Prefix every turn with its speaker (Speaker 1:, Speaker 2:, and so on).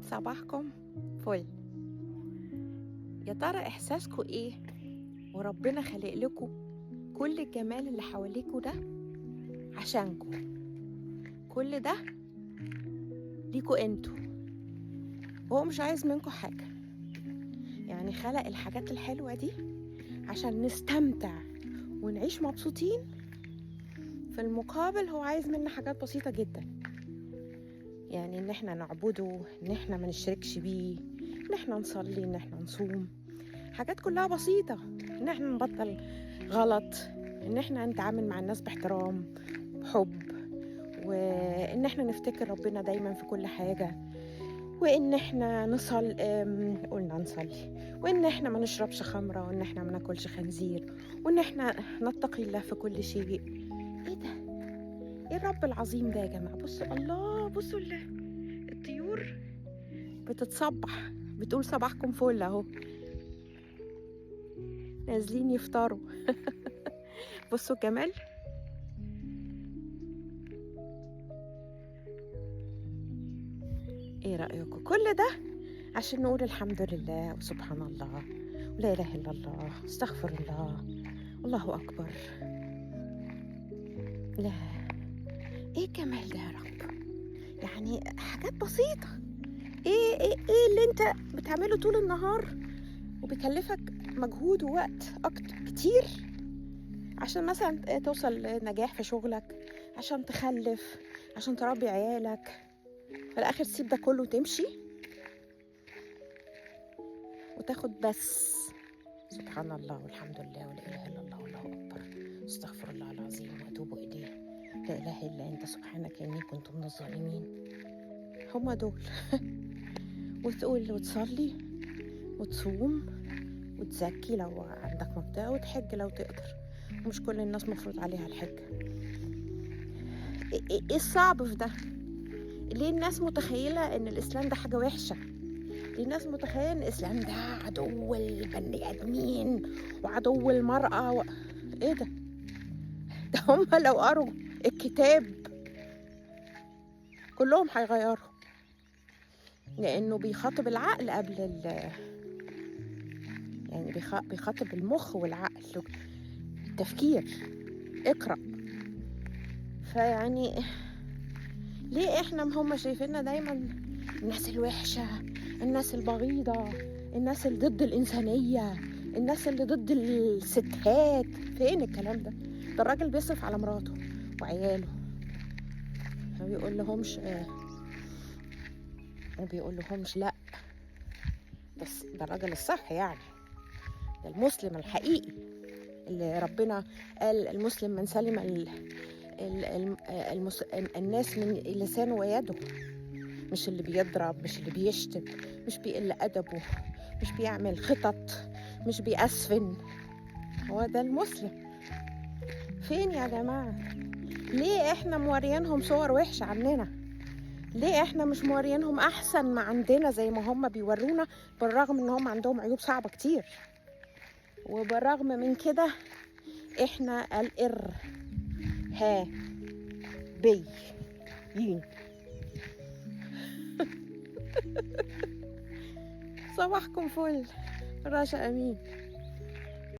Speaker 1: صباحكم فل. يا ترى احساسكم ايه وربنا خلق لكم كل الجمال اللي حواليكوا ده عشانكم؟ كل ده ليكوا انتوا، وهو مش عايز منكم حاجة. يعني خلق الحاجات الحلوة دي عشان نستمتع ونعيش مبسوطين. في المقابل هو عايز منا حاجات بسيطة جدا، يعني ان احنا نعبده، ان احنا ما نشركش بيه، ان احنا نصلي، ان احنا نصوم. حاجات كلها بسيطة، ان احنا نبطل غلط، ان احنا نتعامل مع الناس باحترام بحب، وان احنا نفتكر ربنا دايما في كل حاجة، وان احنا قلنا نصلي، وان احنا ما نشربش خمرة، وان احنا ما ناكلش خنزير، وان احنا نتقي الله في كل شيء. ايه ده؟ ايه الرب العظيم ده يا جماعة؟ بصوا الله، بصوا الطيور بتتصبح، بتقول صباحكم فل اهو، نازلين يفطروا. بصوا الجمال. ايه رأيكم؟ كل ده عشان نقول الحمد لله وسبحان الله ولا اله الا الله، استغفر الله، الله اكبر. لا، ايه الجمال ده يا رب؟ يعني حاجات بسيطة. ايه اللي انت بتعمله طول النهار وبيكلفك مجهود ووقت كتير عشان مثلا توصل لنجاح في شغلك، عشان تخلف، عشان تربي عيالك، في الاخر تسيب ده كله وتمشي وتاخد بس سبحان الله والحمد لله ولا اله الا الله والله اكبر، استغفر الله العظيم واتوب اليه، لا اله الا انت سبحانك اني كنت من الظالمين. هما دول. وتقول وتصلي وتصوم وتزكي لو عندك مقدرة، وتحج لو تقدر. مش كل الناس مفروض عليها الحج. ايه الصعب في ده؟ ليه الناس متخيلة ان الاسلام ده حاجة وحشة؟ ليه الناس متخيلة ان الاسلام ده عدو البني ادمين وعدو المرأة ايه ده؟ ده هم لو قروا الكتاب كلهم هيغيروا، لانه بيخاطب العقل قبل يعني بيخاطب المخ والعقل، التفكير. اقرأ. فيعني ليه احنا هم شايفيننا دايما الناس الوحشة، الناس البغيضة، الناس اللي ضد الإنسانية، الناس اللي ضد الستات؟ فين الكلام ده؟ ده الراجل بيصرف على مراته وعياله، ما بيقول لهمش لا، بس ده الراجل الصح يعني، ده المسلم الحقيقي اللي ربنا قال المسلم من سلم الناس من لسانه ويده، مش اللي بيضرب، مش اللي بيشتم، مش بيقل أدبه، مش بيعمل خطط، مش بيأسفن. هو ده المسلم. فين يا جماعة؟ ليه احنا مورينهم صور وحشة عننا؟ ليه احنا مش مورينهم احسن ما عندنا زي ما هم بيورونا، بالرغم ان هم عندهم عيوب صعبة كتير؟ وبالرغم من كده احنا الارهابيين. صباحكم فل. رشا امين.